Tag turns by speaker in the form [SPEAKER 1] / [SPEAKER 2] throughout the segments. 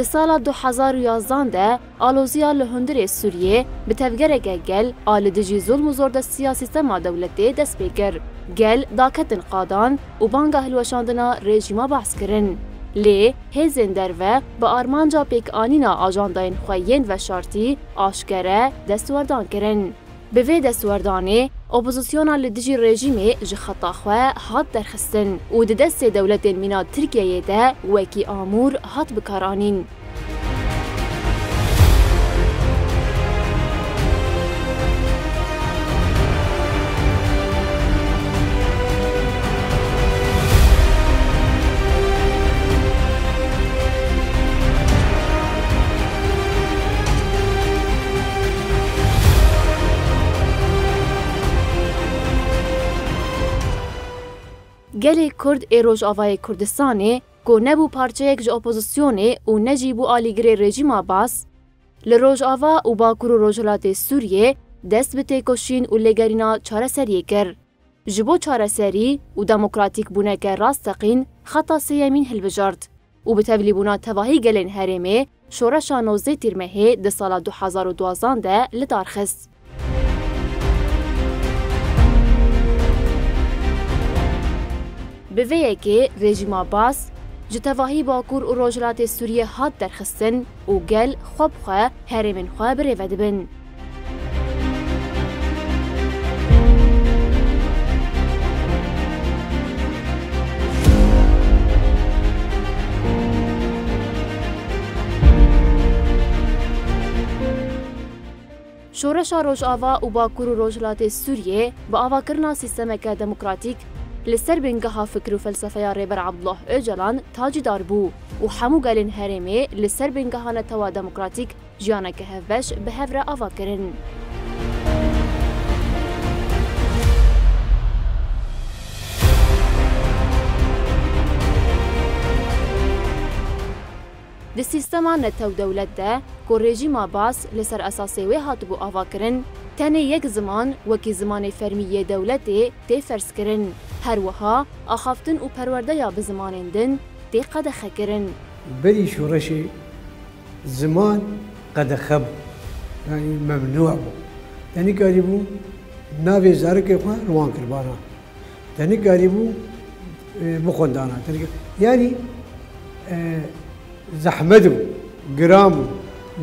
[SPEAKER 1] Di sala 2011 de alozîya li hundirê Sûriyê bi tevgereke gel a li dijî zulm û zordestiya sîstema dewletê dest pê kir. Gel daketin qadan û banga hilweşandina rejîma behs kirin. Lê hêzên derve bi armanca pêkanîna ajandayên xwe yên veşartî aşkere destwerdan kirin. Bi vê destwerdanê, opozisyona li dijî rejîmê ji xeta xwe hat derxistin û di destê dewletên mîna Tirkiyeyê de wekî amûr hat bikaranîn. Gelê Kurd ê Rojavayê Kurdistanê ku nebû parçeyek ji opozisyonê û ne jî bû alîgirê rejîma Bas, li Rojava û Bakur û Rojhilatê Sûriyê dest bi têkoşîn û lêgerîna çareseriyê kir. Ji bo çareserî û demokratîk bûneke rasteqîn xeta sêyemîn hilbijart û bi tevlîbûna tevahî gelên herêmê şoreşa 19 Tîrmehê di sala 2012 de li dar xist. Bi vê yekê rejîma Bas ji tevahî Bakur û Rojhilatê Sûriyê hat derxistin û gel xwe bi xwe herêmên xwe birêve dibin. Şoreşa Rojava û Bakur û Rojhilatê Sûriyê bi avakirina sîstemeke demokratîk li ser bêngeha fikir û felsefeya rêber Abdullah Öcalan tacîdar bû û hemû gelên herêmê li ser bêngeha netewa demokratîk jiyaneke hevbeş bi hev re ava kirin. Di sîstema netew dewlet de ku rejîma Bas li ser esasê wê hatibû ava kirin, tenê yek ziman wekî zimanê fermîyê dewletê tê ferskirin. Her wiha axaftin û perwerdeya bi zimanên din tê qedexekirin.
[SPEAKER 2] Berî şoreşê ziman qedexe bû, yanî memnû bû. Tenê karîbû navê zarokê xwe riwan kir bana. Tenê karîbû bixwendana. Yanî zehmet bû, giran bû,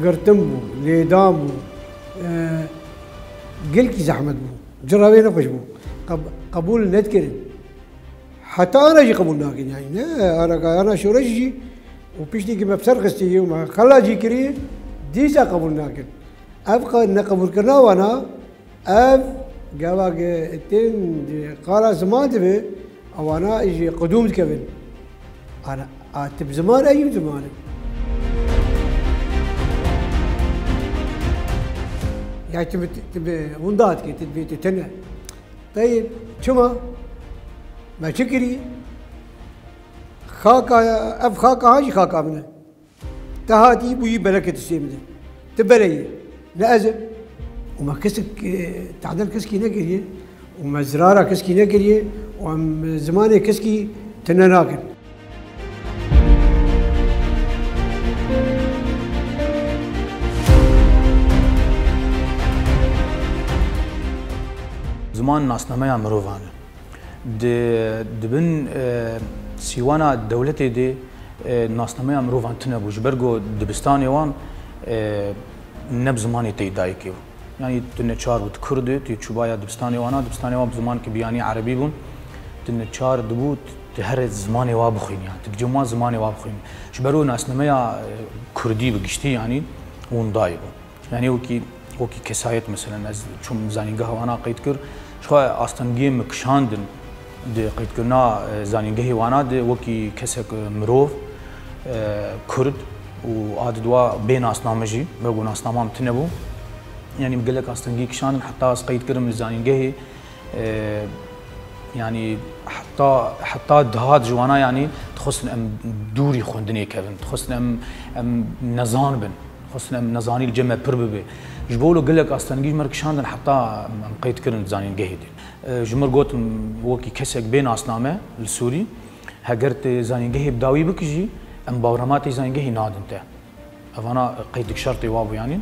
[SPEAKER 2] girtin bû, lêdan bû, gelkî zehmet bû. Cira wê nexweş bû. Qebûl nedkirin. Heta ana jî qebûl nakin yani ne ana şoreş jî û piştî ki me ser xistiye û me xela jî kiriye dîsa qebûl nakin. Ev neqebûlkirina wana ev gevak tên qala ziman dibe ewana jî qedûm dikevin. Tib ziman eyyû zimanê. Yani tibê winda dike tibê tene. Tayyib çima me çi kirî? Xaka ev xaka ha jî xaka min e. Te hatî bûyî bereketî sê min e. Ti bereyê ne ez im û me kesek tadel keskî nekiriye û me zirara keskî nekiriye û em zimanê keskî tune nakin.
[SPEAKER 3] Ziman nasnameya mirovan e. Dibin sîwana dewletê de nasnameya mirovan tune bû ji ber ku dibistanê wan ne bi zimanê tê dayîkê bû. Yani tu neçar bû tu Kurd ê tu çûbaya dibistanê wan bi zimanekî biyanî erebî bûn tu neçar dibû tu her zimanê wa bixwînî yani tu cema zimanê wa bixwînî. Ji ber wî nasnameya Kurdî bi giştî yani hûn dayî bûn. Yani wekî kesayet mesela ez çûm zanîngeha wana qeyd kir şixwe astengiyê me kişandin di qeydkirina zanîngehê wana de wekî kesek mirov Kurd û a di dua bê nasname jî wek nasnamam tune bû. Yani gelek astengî kişandin heta ez qeyd kirim li zanîngehê yani heta dihat ji wana yani dixwestin em dûrî xwendinê kevin, dixwestin em nezan bin, dixwestin em nezanî li cem me pir bibe. Ji bo gelek astengî ji me kişandin heta em qeyd kirin li zanîngehê de. Ji mir gotin wekî kesek bê nasname li Sûrî heger tê zanîngehê bi dawî bikijî em bawrematê zanîngehê nadin te. افانا قيدك شرطي وابو يعني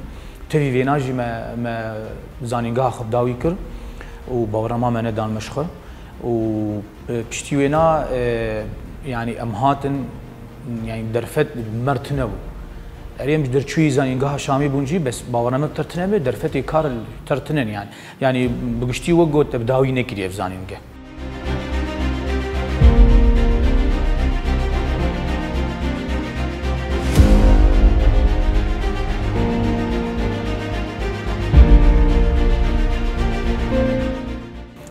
[SPEAKER 3] تبي فيناجي ما زانينغا خبداوي كر وبورما ما ندان مشخه وبشتي وينا يعني امهاتن يعني درفت مرتنبو اريم درچوي زانينغا شامي بونجي بس باورما ترتنبه درفتي كار ترتنن يعني بغشتي وغو تبداوي نكري زانينغا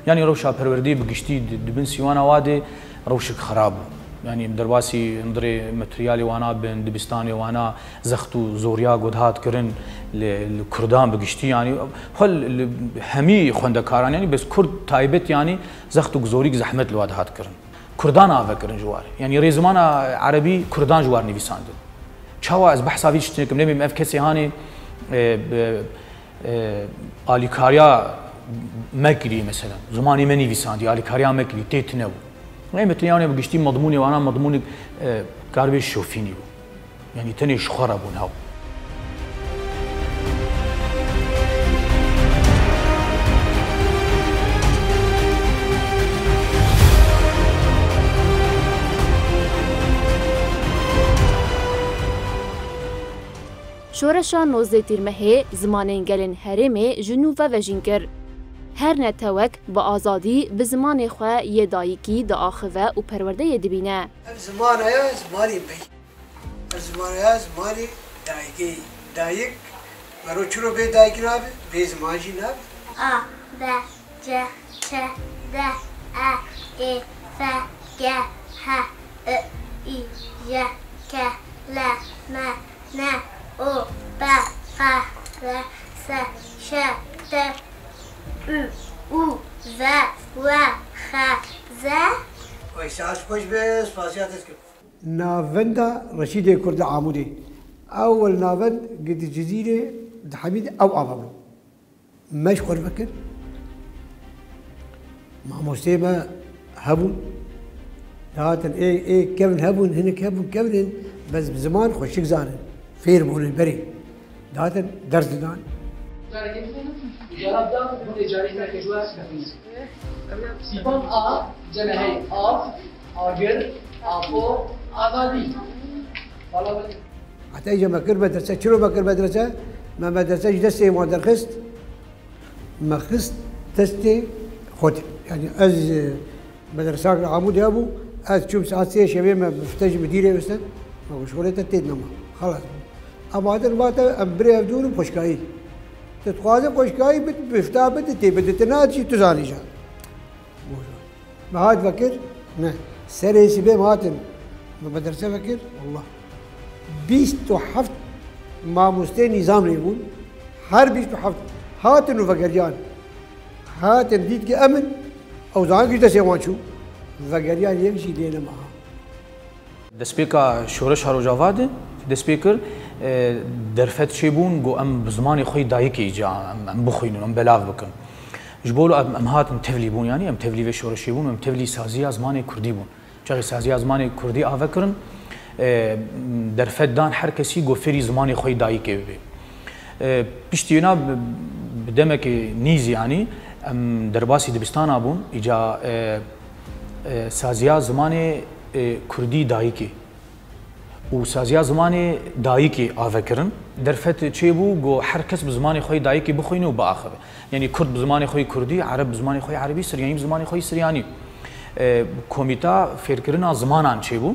[SPEAKER 3] يعني روشا پروردي بقشتي دبن سيوانا وادي روشك خراب يعني درباسي ندري ماتريالي وانا بن دبستاني وانا زختو زوريا قدهات كرن لكردان بقشتي يعني هل همي خوندكاران يعني بس كرد تايبت يعني زختو زوريك زحمت الوادهات كرن كردان آفا كرن جوار يعني ريزمانا عربي كردان جوار نيفيساند چاوا از بحثا فيش تنكم نبي مف كسي هاني آليكاريا مكري مثلا زماني مني فيساندي على كاريا مكري تيتنو ما متنياني بقشتي مضموني وانا مضموني قاربي شوفيني يعني تاني شخربون هاو
[SPEAKER 1] شورشا نوزده تیرمه زمانین گلن هرمه جنوبه و جنگر. هر نتوک با آزادی به زمان خواه یه دایکی دا آخوه و پرورده یه دبینه.
[SPEAKER 2] زمان ها زمانی بی. زمان ها زمانی دایکی. دایک برو چرو به دایک نابه؟ به زمانجی نابه؟
[SPEAKER 4] آ، ب، ج، چ، د، ا، ای، ف، گ، ه، ای، ج، ک، ل، م، ن، او، ب، ق، ر، س، ش، ت، او، ز، و، خ، ز.
[SPEAKER 2] وای ساعت خوش به سپاسیات است که ناوندا رشید کرد عمودی اول ناوند قد جزيرة حميد او ابابو مش خور فكر مع مسيبه هبون هاتن ايه كمن هبون هناك هبون كمن بس بزمان خوشك زانن فير بون البري هاتن درس دان
[SPEAKER 5] سیپان آ جنهی آب آگر آبو آزادی
[SPEAKER 2] حتى اجى مكر مدرسه شنو مكر مدرسه؟ ما مدرسه دستي ما درخست ما خست دستي خد يعني از مدرسه العمود يا ابو از شوف ساعات سي شباب ما بفتش مديري بس ما شغلته تيدنا ما خلاص ابعد الوقت امبري بدون خوشكاي تتخاذ خوشكاي بفتح بدتي بدتنات شي تزاني جا ما هاد فكر نه سري شباب هاتن مدرسه فكر والله 27 ماموستي نظام يقول هر 27 هاتن وفقريان هاتن ديت امن او زانك دس يوان شو فقريان يمشي لينا معها
[SPEAKER 3] دسبيكا شورش هارو جواد دسبيكر درفت شيبون جو ام بزماني خوي دايكي جا ام بخوين ام بلاغ بكن جبولو ام هاتن تفلي بون يعني ام تفلي شورش يبون ام تفلي سازي زماني كردي بون جاي سازي زماني كردي افكرن درفت دان هر کسی گفری زمانی خوی دایی که بی پشتینا بدمک نیز یعنی درباسی دبستان آبون ایجا سازیا زمان کردی دایی که و سازیا زمان دایی که آفکرن درفت چه بو گو هر کس بزمان خوی دایی که بخوینه و باخره یعنی کرد بزمان خوی کردی عرب بزمان خوی عربی سریانی بزمان خوی سریانی کمیته فکرنا زمانان چه بو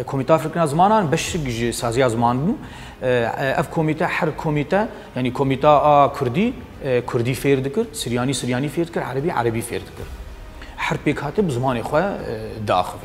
[SPEAKER 3] كوميتا فكرنا زمانا بشج سازيا زمان بو اف كوميتا هر كوميتا يعني كوميتا كردي كردي فير دكر سرياني فير دكر عربي فير دكر هر بيك هاتب زمان خو داخل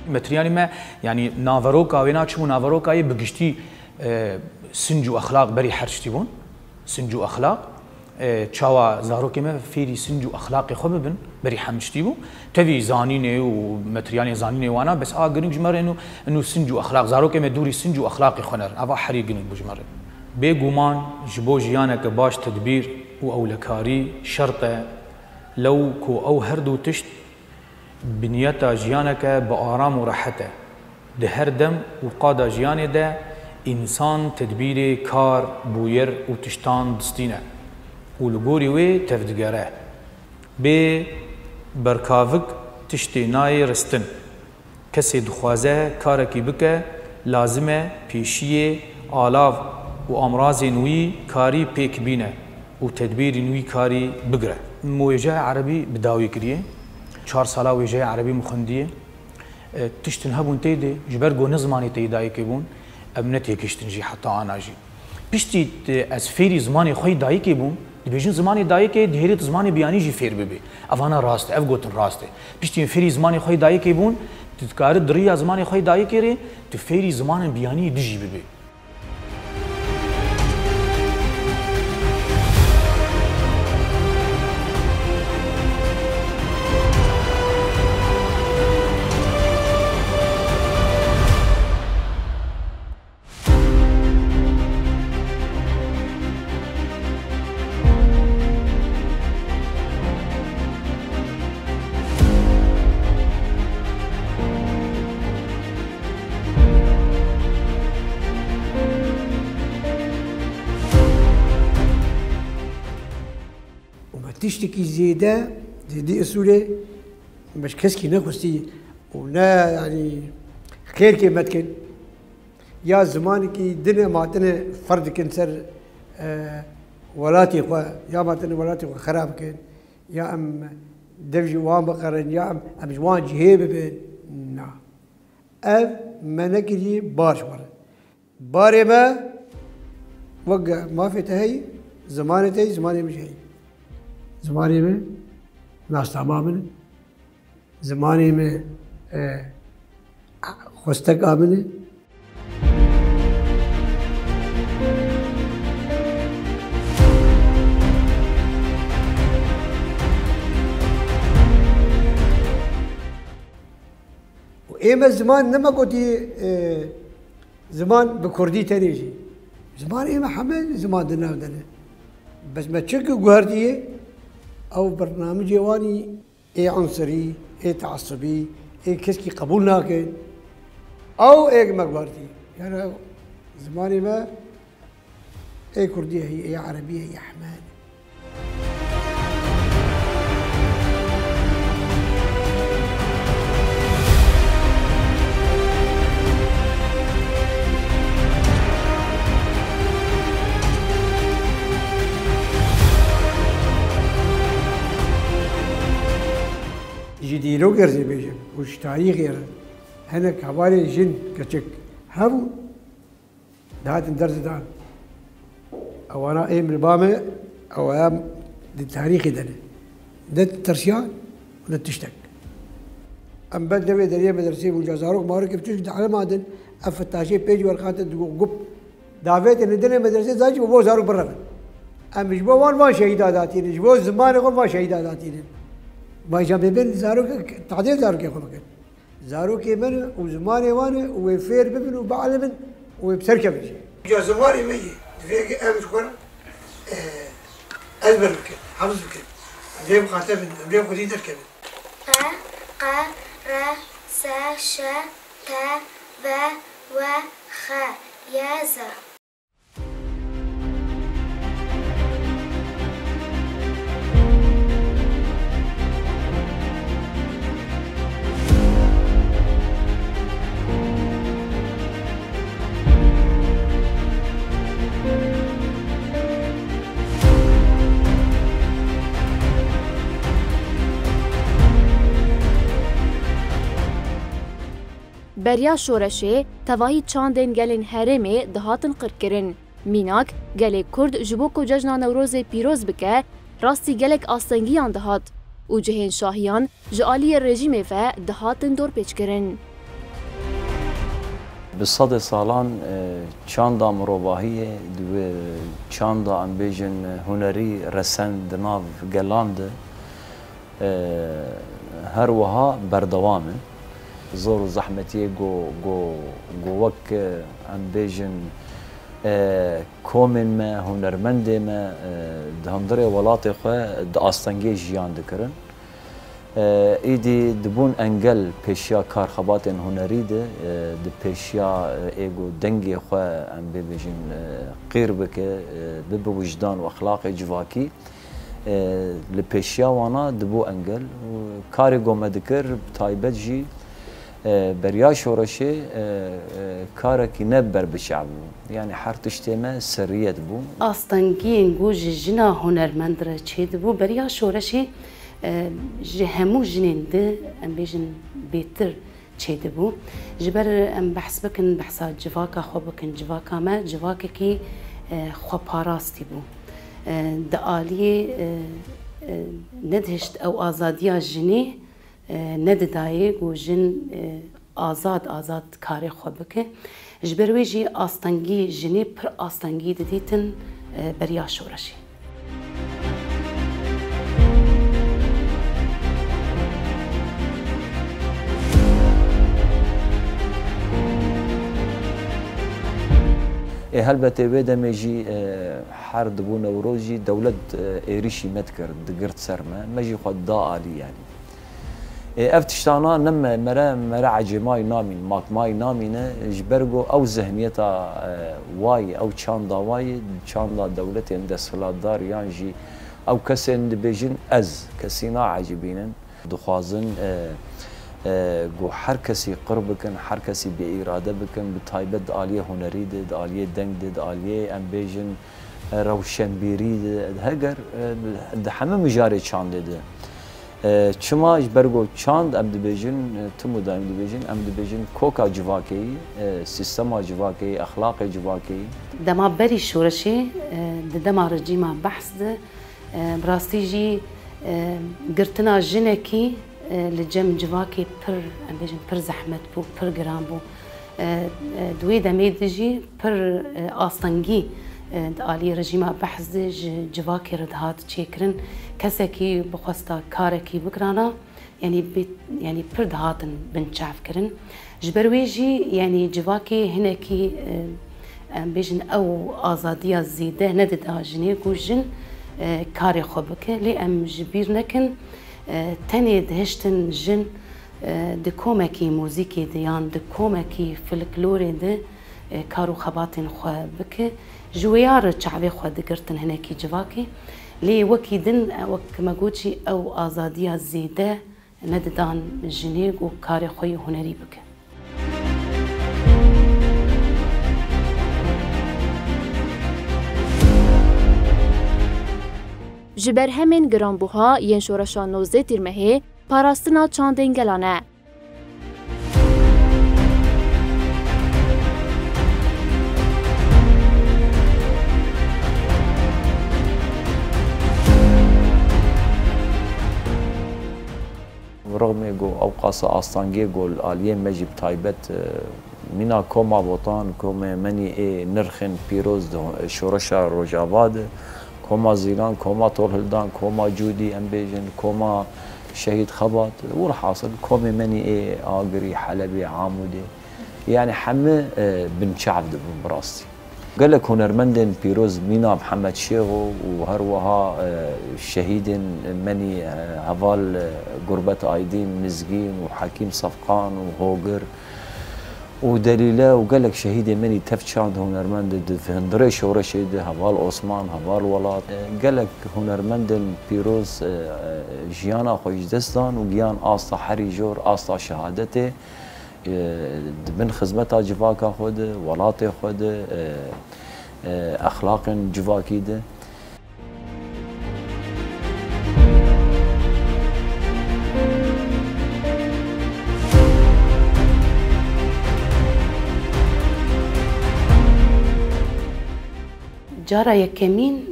[SPEAKER 3] مترياني ما يعني نافروكا وينا تشمو نافروكا بقشتي سنجو اخلاق بري حرشتي بون سنجو اخلاق چاوا زاروکی ما فیری سنج و اخلاقی خوب ببن بری همشتی بو تبی زانینه و متریانی زانینه وانا بس گرینگ جمره انو سنج و اخلاق زاروکی ما دوری سنج و اخلاقی خنر اوا حری گرینگ بجمره بگومان جبو جیانه که باش تدبیر و اولکاری شرطه لو کو او هر دو تشت بنیتا جیانه که با آرام و راحته ده هر دم و قادا جیانه ده انسان تدبیر کار بویر و تشتان دستینه و لگوری وی تفدگره به برکاوک تشتی نای رستن کسی دخوازه کارکی بکه لازمه پیشیه آلاو و امراض نوی کاری پیک بینه و تدبیر نوی کاری بگره موجه عربی بداوی کریه 4 ساله وجه عربی مخندیه تشتن هبون تیده جبرگو نزمانی تیدایی که بون امنت یکشتن جی حتی آناجی پشتی از فیری زمانی خوی دایی که بون دبیجن زمانی دایی که دهریت زمانی بیانی جی فیر ببی اوانا راسته اف گوتن راسته پشتی فیری زمانی خوی دایی که بون تذکار دریا زمانی خوی دایی که ری تو فیری زمان بیانی دجی ببی
[SPEAKER 2] تشتكي زيادة زيادة أصوله مش كسكي نخستي ونا يعني خير كي متكن يا زمان كي دنيا ماتنا فرد كنسر ولاتي خوا يا ماتنا ولاتي خوا خراب كن يا أم دفج وان بقرن يا أم جوان جهيب بين نا أف منكري بارش ورا باري ما وقع ما في تهي زمان تهي زمان مش هي زماني में नाश्ता आमने ज़माने में खुस्तक आमने وإيما الزمان نما قلتي زمان بكردي تريجي زمان إيما حمل زمان دنا ودنا بس ما تشك جوهرتيه أو برنامج يواني إيه عنصري إيه تعصبي إيه كسكي قبول ناكن أو إيه مقبرتي يعني زماني ما إيه كردية هي إيه عربية هي حمال جديلو غير زي بيجي وش تاريخ غير هنا كواري جن كتشك هابو دهات درس دان او انا ايه من بامه او ايام التاريخ ده الترسيان وده تشتك ام بدنا بدريه مدرسيه وجازاروك مارك بتشد على مادن افتاشي بيجي ورقات قب دافيت ان الدنيا مدرسيه زاجي وبو زاروك برا ام جبو وان ما شهيداتين جبو زمان غير ما شهيداتين ما جاب بين زاروك تعديل زاروك يا خبك زاروك من وزماني وانا وفير ببن وبعلم وبسركب شيء جا زماني مية فيك امس كنا ازبر بك حافظ بك ليه مخاطب ليه خدي تركب
[SPEAKER 4] ق ر س ش ت و و خ ي ز
[SPEAKER 1] بریا شورشه تواهی چاندن گلین هرمه دهاتن قرکرن میناک گل کرد جبو کو جشن نوروز پیروز بکه راستی گلک آستنگیان دهات و جهین شاهیان جالی رژیم و دهاتن دور پیچ کرن
[SPEAKER 6] بصد سالان چاندا مروباهیه دو چاندا ام بیجن هنری رسند ناو گلاند هر وها بردوامه زور زحمتیه گو وک ام بیجن کومن ما هنرمند ما دهندره ولات خواه داستانگی جیان دکرن ایدی دبون انگل پیشیا کارخبات هنری ده پیشیا ایگو دنگی خواه ام ببیجن قیر بکه بوجدان و اخلاق جواکی لپیشیا وانا دبو انگل کاری گومه دکر تایبت جی بریا شورشی کارکی نبر بشعبو یعنی هر تشتیمه سریت بو
[SPEAKER 7] آستانگی انگوش جنا هنرمند را چید بو بریا شورشی همو جنین ده ام بیجن بیتر چید بو جبر ام بحث بکن بحثا جواکا خو بکن جواکا ما جواکا کی خو پاراستی بو ده آلیه ندهشت او آزادیا جنی نددایه گو جن آزاد کاری خو بکه جبر ویجی آستانگی جنی پر آستانگی دیتن بریا شورشی
[SPEAKER 6] هلبته ویده میجی هر دبو نوروزی دولت ایریشی مت کرد دگرت سرما مجی خود دا عالی یعنی افتشتانا نم مرا عجمای نامین ماکمای نامینه جبرگو او ذهنیتا وای او چاندا وای چاندا دولت اندسلادار یانجی او کسی اندبیجن از کسی نا عجبینن دخوازن گو هر کسی قرب بکن هر کسی به اراده بکن به تایبت دالیه هنری ده دالیه دنگ ده دالیه امبیجن روشنبیری ده هگر ده همه مجاری چانده ده چما برگو چاند ام دبیجن تمو دا ام دبیجن کوکا جواکی سیستما جواکی اخلاق جواکی
[SPEAKER 7] دما بری شورشی دما رجیما بحث ده براستی جی گرتنا جنکی لجم جواکی پر ام بیجن پر زحمت بو پر گرام بو دوی دمی دجی پر آستانگی آلی رژیما بحث ده جواکی ردهات چیکرن کسی که بخواستا کاری کی بکرانا یعنی پر دهاتن بنچاف کرن جبرویجی یعنی جواکی هنه کی بیجن او آزادیا زیده ندید آجنی گوشن کاری خوب که لی ام جبیر نکن تنی دهشتن جن ده کومکی موزیکی دیان ده کومکی فلکلوری ده کارو خباتن خواه بکه جویار چعوی خواه دگرتن هنه کی جواکی لی وکی دن وک مگوچی او آزادیا زیده نددان جنیگ و کار خوی هنری بکه
[SPEAKER 1] جبر همین گرانبوها ین شورشان نوزه تیرمهی پاراستنا چاندنگلانه.
[SPEAKER 6] رغم جو اوقاس آستانگی گل آلیه مجیب تایبت مینا کوما وطن کوما منی نرخن پیروز شورشا روجاباد کوما زیلان کوما طولهلدان کوما جودی امبیجن کوما شهید خبات والحاصل کوما منی آگری حلبی عامودی يعني حمى بن شعب دبن براستي قال لك هنرمندن بيروز مينا محمد شيخو وهروها شهيد مني هفال قربة ايدين نزقين وحكيم صفقان وهوجر ودليله وقال لك شهيد مني تفشاند هنرمند هندري شورشيد هفال عثمان هفال ولات قال لك هنرمندن بيروز جيانا خوش دستان وجيان آستا حري جور آستا شهادته من خدمتا جواکا خود ولات خود اخلاق جواکی ده
[SPEAKER 7] جارا یکمین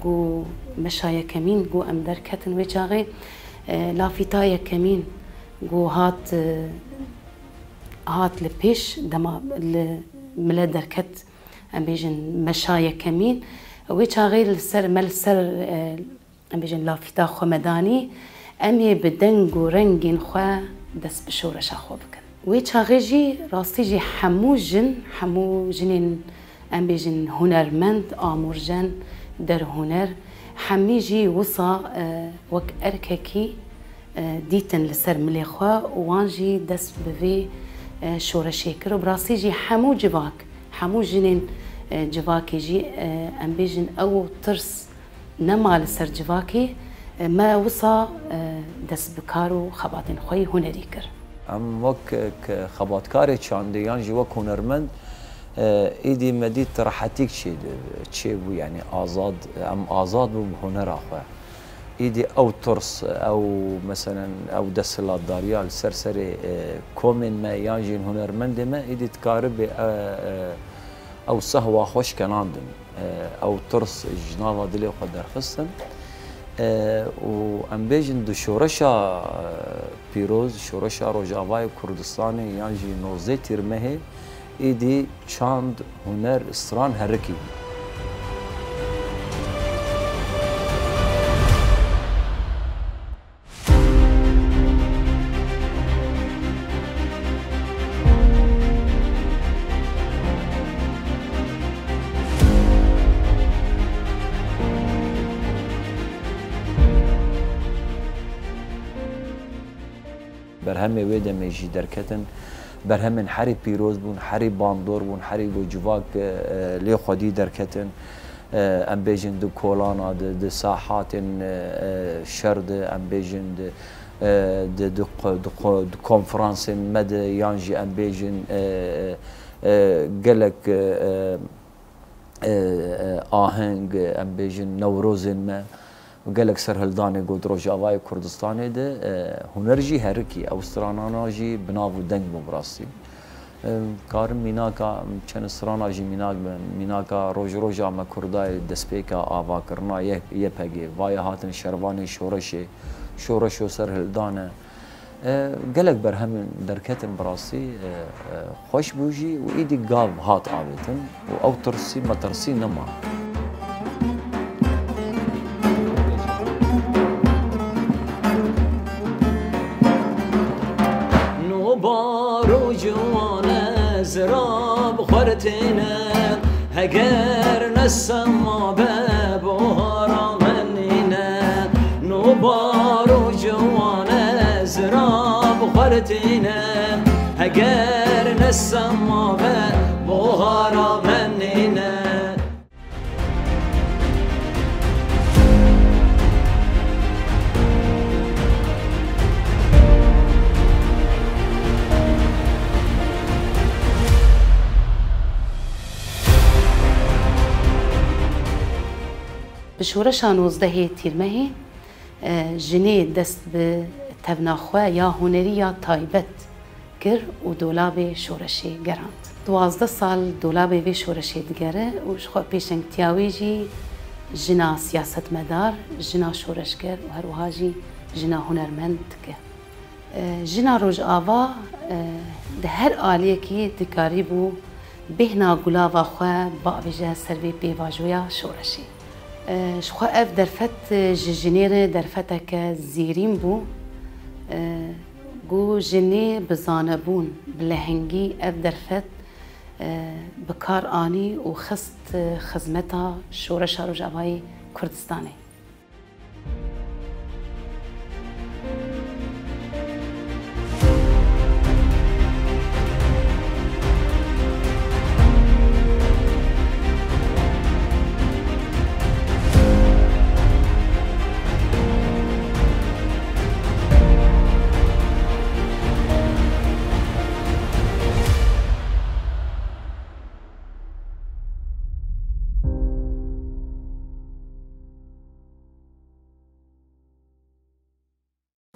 [SPEAKER 7] گو مشا یکمین گو ام درکتن وجاغی لافیتا یکمین گو هات هات لبيش دما ملا دركت ام بيجن مشايا كمين ويتشا غير السر مال السر ام بيجن لافتا خو مداني امي بدنگ و رنگين خو دس بشورش خو بكن ويتشا غيجي راستيجي حمو جنين ام بيجن هنرمند امورجن در هنر حميجي وصا وك ارككي ديتن لسر ملي خو وانجي دس بفي شورشي كرو براسيجي حمو جواك حمو جنين جواكي جي ام بيجن او ترس نما لسر جواكي ما وصا دس بكارو خباتن خوي هنري كر
[SPEAKER 6] ام وك خباتكاري چانديان جي وك هنرمند ايدي مديت راحتيك شي بو يعني آزاد ام آزاد بو بهنر اخوه ايدي او ترس او مثلا او دسلات داريال سرسري كومن ما يانجين هنرمند ما ايدي تقارب او سهوة خوش كناندن او ترس جناوة دلي وقدر خصن و ام بيجن دو شورشا بيروز شورشا روجاواي كردستاني يانجي نوزي تيرمهي ايدي چاند هنر استران هركي برهمي ويدا ميجي دركتن برهمن حري بيروز بون حري باندور بون حري جواك لي خدي دركتن ام بيجن دو كولانا دو ساحات شرد ام بيجن دو كونفرنس مد يانجي ام بيجن قالك آهنگ ام بيجن نوروزن ما وقالك سرهلداني قد روجاواي كردستاني ده هنرجي هركي او استرانانا جي بنافو دنگ بمراسي كارم ميناكا چن استرانا جي ميناكا روجا ما كرداي دسبيكا آوا کرنا يپگي وايا هاتن شرواني شورشو سرهلدانه قالك برهم دركتن براسي خوش بوجي وايدي قاب هات عابتن او ترسي ما ترسي نما زراب خورتينا هجر نسما ببهارا منينا نوبارو جوانا زراب خورتينا هجر نسما ببهارا منينا
[SPEAKER 7] بشورشا 19 تیرمهی جنی دست به تبناخوا یا هنری یا تایبت گر و دولاب شورشی گراند 12 سال دولاب وی شورشی دگره و شخوا پیشنگ تیاوی جی جنا سیاست مدار جنا شورشگر و هر وها جی جنا هنرمند که جنا روج آوا ده هر آلیه که دکاری بو بهنا گلاوا خوا با ویجه سروی بیواجویا شورشی شخوا اف درفت جنیر درفتك زيرين بو جو جني بزانبون بلهنگي اف درفت بكار آني وخست خزمتها شورشا روجاواي كردستاني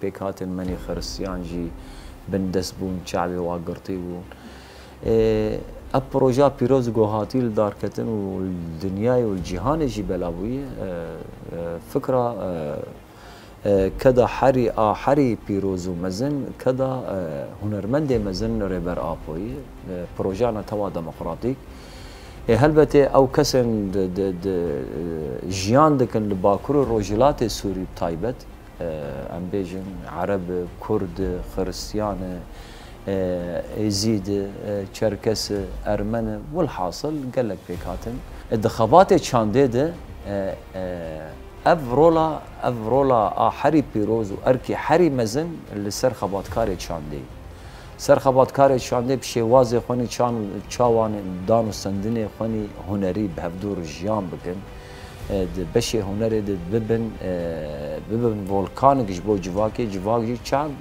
[SPEAKER 6] بيكات مني خرسيان جي بندس بون شعبي واقرطي بون ابروجا بيروز جوهاتي لداركتن والدنيا والجهان جي بلاوية فكرة كدا حري بيروز ومزن كدا هنرمند مزن ريبر آبوي بروجانا توا ديمقراطيك هلبته او كسن جيان دكن لباكور الروجلات السوري بتايبت ام بيجن عرب كرد خريستيان يزيد تشركس ارمن والحاصل قال لك بيكاتن الدخابات تشانديده افرولا حري بيروز واركي حري مزن اللي سر خبات كاري تشاندي سر خبات كاري تشاندي بشي واضح خوني تشاوان دانو سندني خوني هنري بهفدور جيان بكن بشي هنري ببن فولكانك جبو جواكي تشان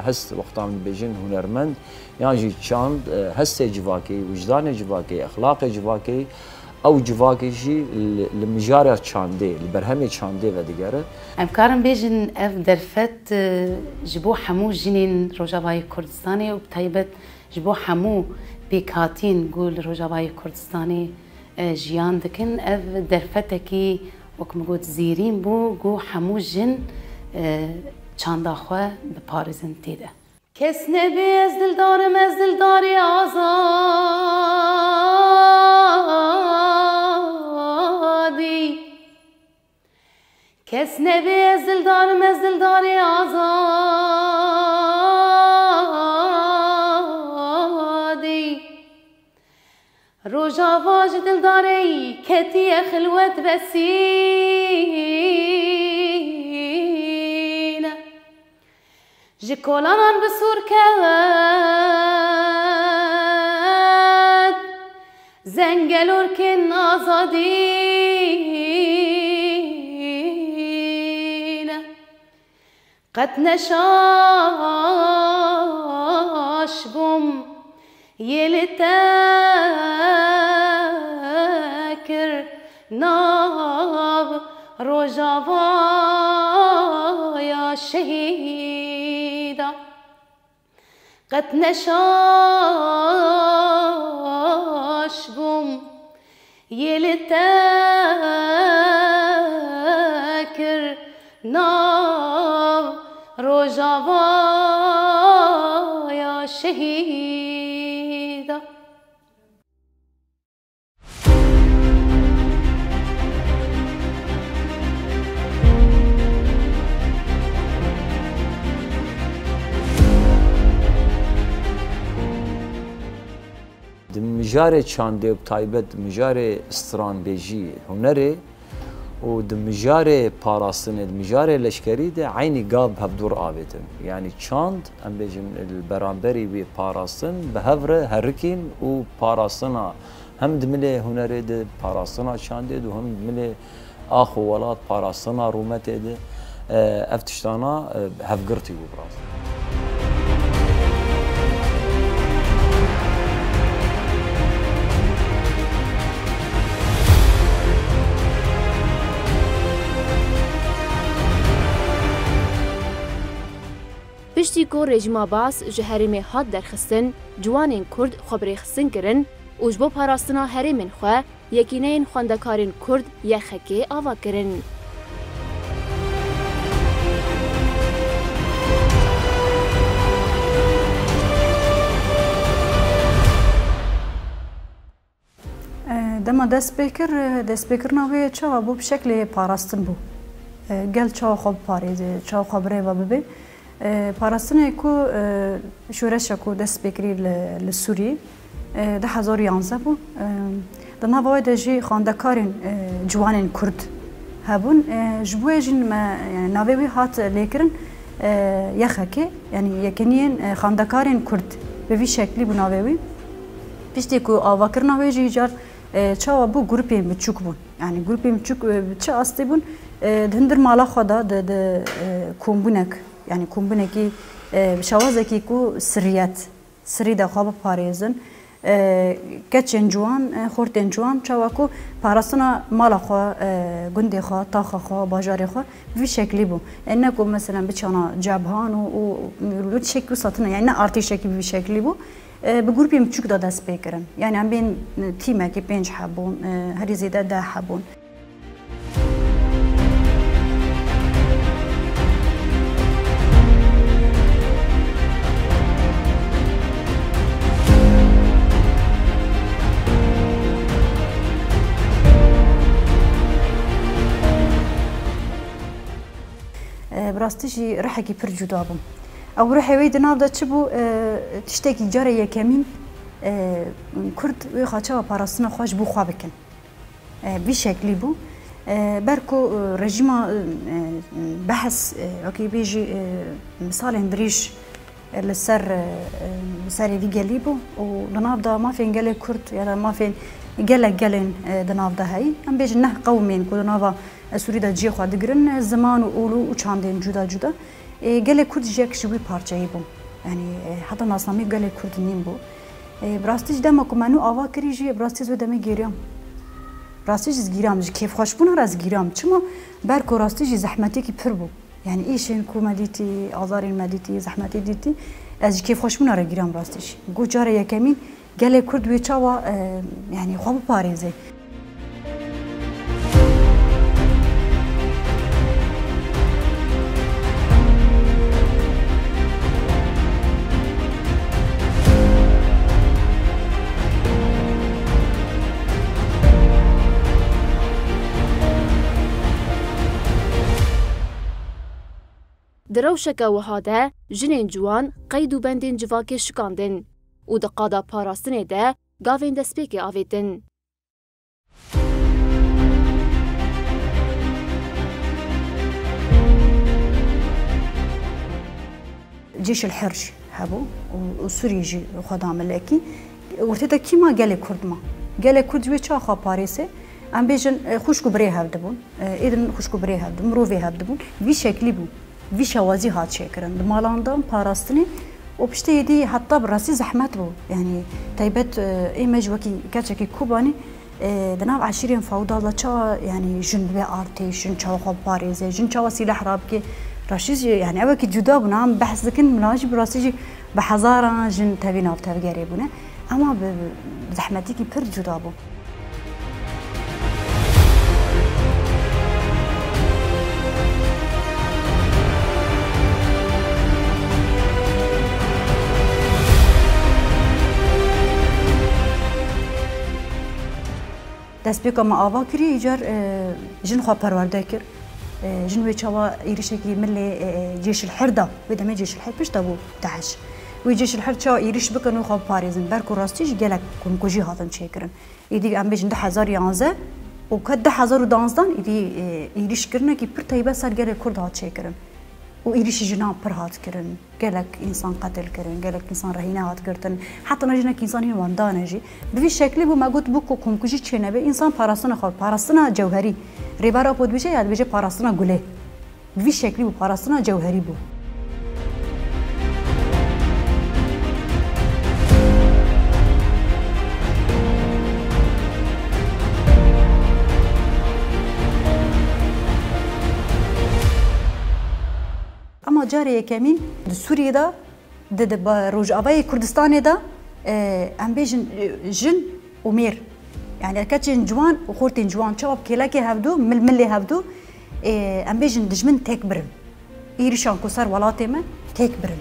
[SPEAKER 6] هست وقتان بيجن هنرمند يعني تشان هست جواكي وجدان جواكي اخلاق جواكي او جواكي شي المجارة تشاندي البرهمي تشاندي وديجاره
[SPEAKER 7] ام كارم بيجن اف درفت جبو حمو جنين روجاواي كردستاني وبتايبت جبو حمو بيكاتين قول روجاواي كردستاني جيان دكن اف درفتكي وكم قلت زيرين بو جو حمو جن چاندا خو بپارزن تيده کس نبی از دلداری آزادی کس نبی از دلداری آزادی روجاواج دلداری کتی خلوت بسین جکولان بسور کرد زنگلور کن آزادین قد نشاش بم يلتاكر ناب روجاوا يا شهيدا قد نشاش بم يلتاكر ناب روجاوا يا شهيدا
[SPEAKER 6] دمجاري تشاندي بتايبت مجاري استراتيجي هنري ودمجاري باراستن دمجاري لشكري ده عيني قاب هبدور آبتن يعني تشاند ام بيجن البرامبري بي باراستن بهفره هركين و باراستنا هم دملي هنري ده باراستنا تشاندي ده هم دملي اخو ولاد باراستنا رومته ده افتشتانا هفقرتي وبراس
[SPEAKER 1] پشتی کو رژیم عباس جهرم هات درخستن جوانین کرد خبری خستن کرن و جبو پاراستنا هرمین خو یکینین خواندکارین کرد یخکی آوا کرن.
[SPEAKER 8] دما دست بکر نوی چا بو بشکل پاراستن بو گل چا خوب پاریزه چا خبره و ببین پاراستنه کو شورش کو دست بکری لسوری ده 2011 بو ده نوای دجی خواندکارین جوانین کرد هبون جبوی جن ما يعني نوی هات لیکرن یخکی یعنی یکنین خواندکارین کرد به وی شکلی بو نوی پیشتی کو آواکر نوی جی جار چا بو گروپی مچوک بون يعني گروپی مچوک چه استی بون دهندر مالا خدا ده کومبونک يعني كومبنكي شوازكي كو سري دا خواب پاريزن كتشن جوان خورتن جوان چاواكو پاراستنا مالا خوا گندي خوا طاخ خوا باجاري خوا في شكلي بو انكو مثلا بچانا جبهان و لوت شكل ساتنا يعني ارتي شكل في شكلي بو بجروبي مچوك دا دست بكرن يعني عم بين تيمكي 5 حبون هري زياده 10 حبون براستشی رحکی پر جدا بوم او رحی وی دناو دا چه بو تشتکی جاره یکمین کرد وی خاچه و پاراستنا خوش بو خواه بکن بی شکلی بو برکو رژیم بحث اوکی بیجی مثال هندریش لسر وی گلی بو و دناو دا ما فين گلی کرد یا ما فين گلن دناو دا هایی هم بیجی نه قومین که دناو سوری دا جی خواه دگرن زمان و اولو و چاندین جدا جدا گلی کرد جیک شوی پارچه‌ای بو یعنی حتی ناسنامی گلی کرد نیم بو براستیش دم که منو آوا کری جی براستیش و دمی گیریم راستیش گیریم جی کیف خوش بونه راز گیریم چما برکو راستیش زحمتی کی پر بو یعنی ایشین کو مدیتی آزارین مدیتی زحمتی دیتی از کیف خوش بونه را گیریم راستیش گو جاره یکمین گلی کرد وی چاوا یعنی خواب پاریزه
[SPEAKER 1] دروشکه وهاده جنین جوان قید و بندین جواکی شکاندن و دقادا پاراستنه ده گاوین دسپیکی آویدن.
[SPEAKER 8] جيش الحرج هبو وسوري جي خدام ملكي ورتدا كيما قال كردما قال كرد وي تشاخا باريسي ام بيجن خوشكو بري هبدبون اذن خوشكو بري هبد مروفي هبدبون في شكلي بو في شوازي هات شكرن دمالاندم باراستني وبشتي يدي حتى براسي زحمت بو يعني تايبت ايمج وكي كاتشكي كوباني دناو عشيرين فوضى لا يعني جن بي ارتي جن تشاخا باريسي جن تشا سلاح رابكي راشيز يعني أوكي جدا بنام بحث ذكين مناجي براسيجي بحزارة جن تبينا وتفجري بنا أما بزحمتي كي بير جدا بو دست بيكا ما آوا كري يجار جن خوا پرورده كر جنوي تشوا يريشكي ملي جيش الحردة بدمي جيش الحرد باش تابو داعش وي جيش الحرد تشوا يريش بكنو خو باريزن بركو راستيش قالك كون كوجي هاتن شيكرن يدي ام بيجن 1011 وكد 1012 يدي يريش كرنا كي بر تايبه سر قال كرد هات شيكرن ويريش جنا بر هات كرن قالك انسان قتل كرن قالك انسان رهينه هات كرتن حتى نجنا انسان هي واندانجي بفي شكل بو ما قلت بكو كون كوجي تشنبه انسان باراستنا خو باراستنا جوهري ريبارا بود بيجي ياد بيجي باراستنا گله بفي شكل بو باراستنا جوهري بو اما جاري كمين سوريا دا د روجاوي كردستان دا ام بيجن جن ومير يعني كاتشين جوان وخورتين جوان شباب كيلاكي هبدو ملي هبدو ام بيجن دجمن تكبرن يريشان كسر ولاتيمه تكبرن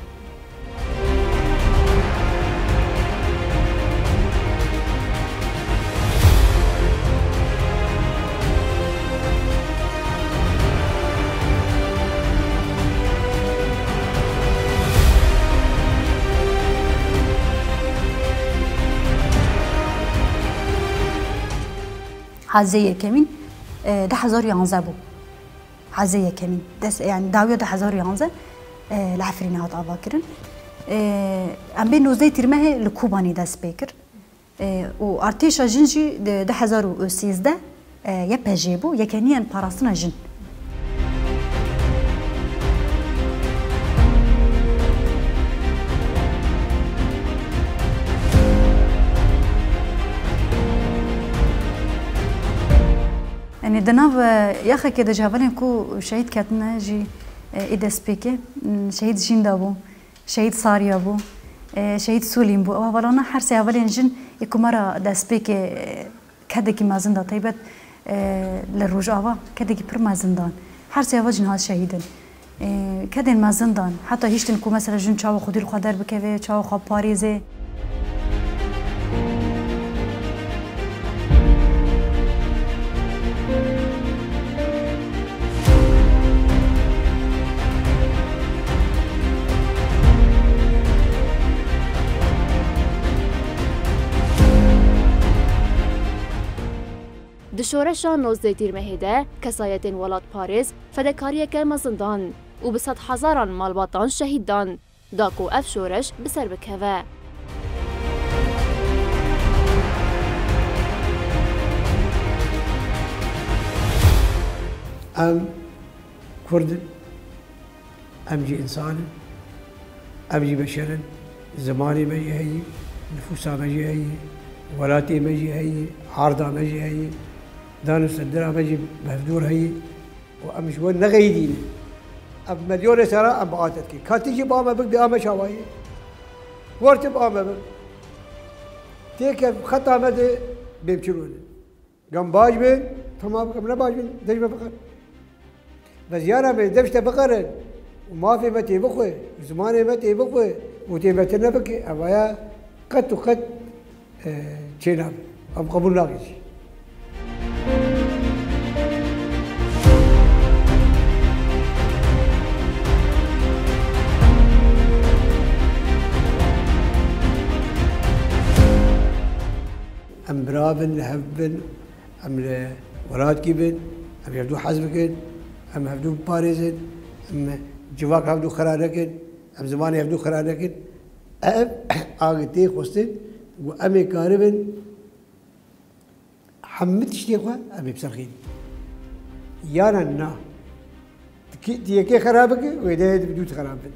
[SPEAKER 8] حزية كمين 1011 بو حزية كمين دس يعني داوية 1011 العفرينات أباكرن أم بين نوزي ترمه لكوباني داس بيكر وارتيشا جنجي 1013 يبهجيبو يكنيان باراستنا جن يعني دناف يا أخي كده جابلين كو شهيد كاتنا جي إيدا سبيكي شهيد جين دابو شهيد صاريا بو شهيد سوليم بو أولانا حرسي أولين جن يكو مرة دا سبيكي كدكي مازندا طيبت للرجاوة كدكي بر مازندان حرسي أول جن هاد شهيدن كدين مازندان حتى هيشتن كو مثلا جن چاو خودي القدر بكوي چاو خواب باريزي
[SPEAKER 1] شورشا 19 تیر مهده کسایتین ولات پاریس فدکاریه که مزندان و به 100,000 مالباتان شهید دان داکو اف شورش بسر بکوه.
[SPEAKER 2] ام كرد ام جي انسان ام جي بشر زماني مجي هي نفوسا مجي هي ولاتي مجي هي عارضة مجي هي دانو صدرها مجي مهدور هي وام شو نغيدين ام مليون سنة ام بقاتتك كاتيجي بامه بك بامه شوايه ورت بامه بك تيك خطا مدى بيمشرون قام باج بين تمام قام لا باج بين دجمه فقط بس يانا من دفشت بقرن وما في متي بخوي زماني متي بخوي وتيبتنا بك أبايا قد وقد تشيناب أم قبول ناقش أم برابن هبن أم ولاد كيبن أم يبدو حزبكن ام هفدو باريزن ام جواك هفدو خرانكن ام زمان هفدو خرانكن ام اغتي خوستن و ام كاربن حمد شتيخوا ام بسرخين يانا نا تيكي خرابك ويدا بدو خرابن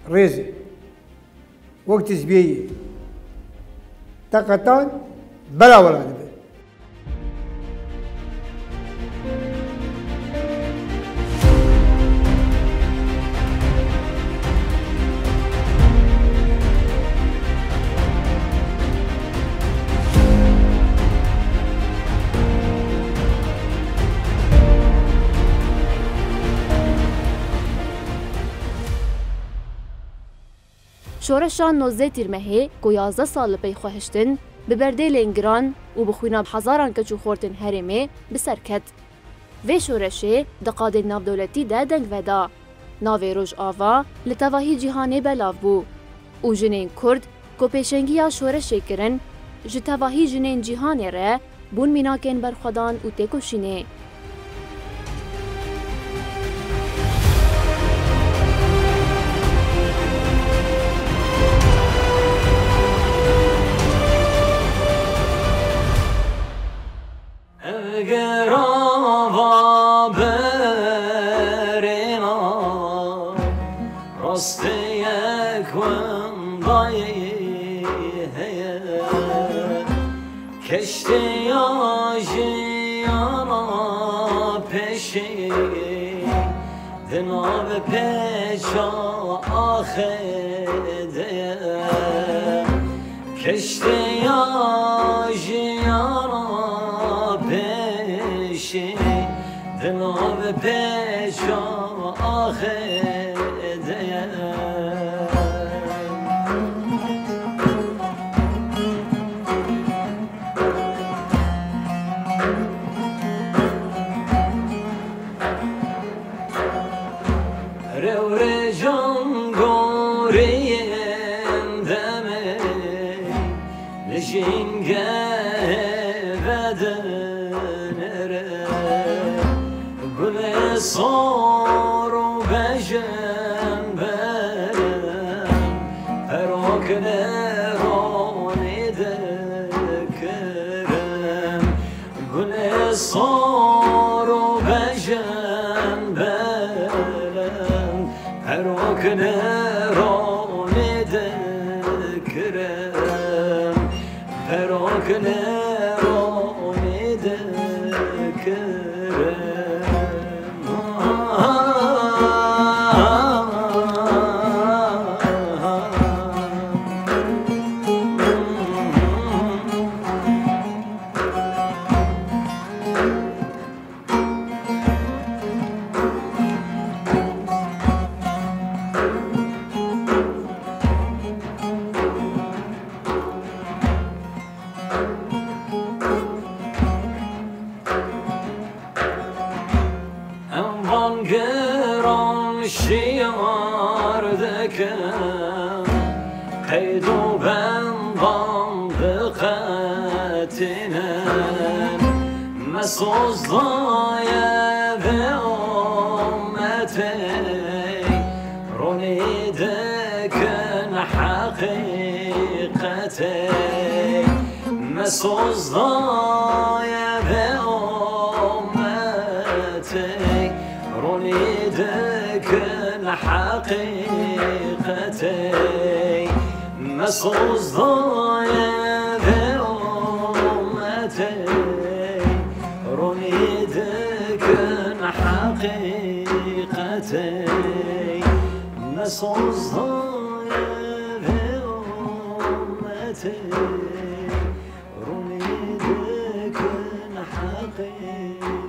[SPEAKER 2] ريز وقت زبيه تقطان بلا ولا دبي
[SPEAKER 1] شورشان 19 تیر مهی کو 11 سال پی خواهشتن به برده لنگران و بخوینا هزاران کچو خورتن هرمه بسرکت. و شورشه دقاد ناو دولتی ده دنگ ودا. ناو روش آوا لتواهی جهانی بلاو بو. او جنین کرد کو پیشنگی شورشه کرن جتواهی جنین جهانی ره بون میناکن برخودان و تکوشینه.
[SPEAKER 6] مسوزای به امتی رونی دکن حقیقتی مسوزای به امتی رونی دکن حقیقتی مسوزای به امتی رونی دکن حقیقتی مسوزای به امتی رونی دکن حقیقتی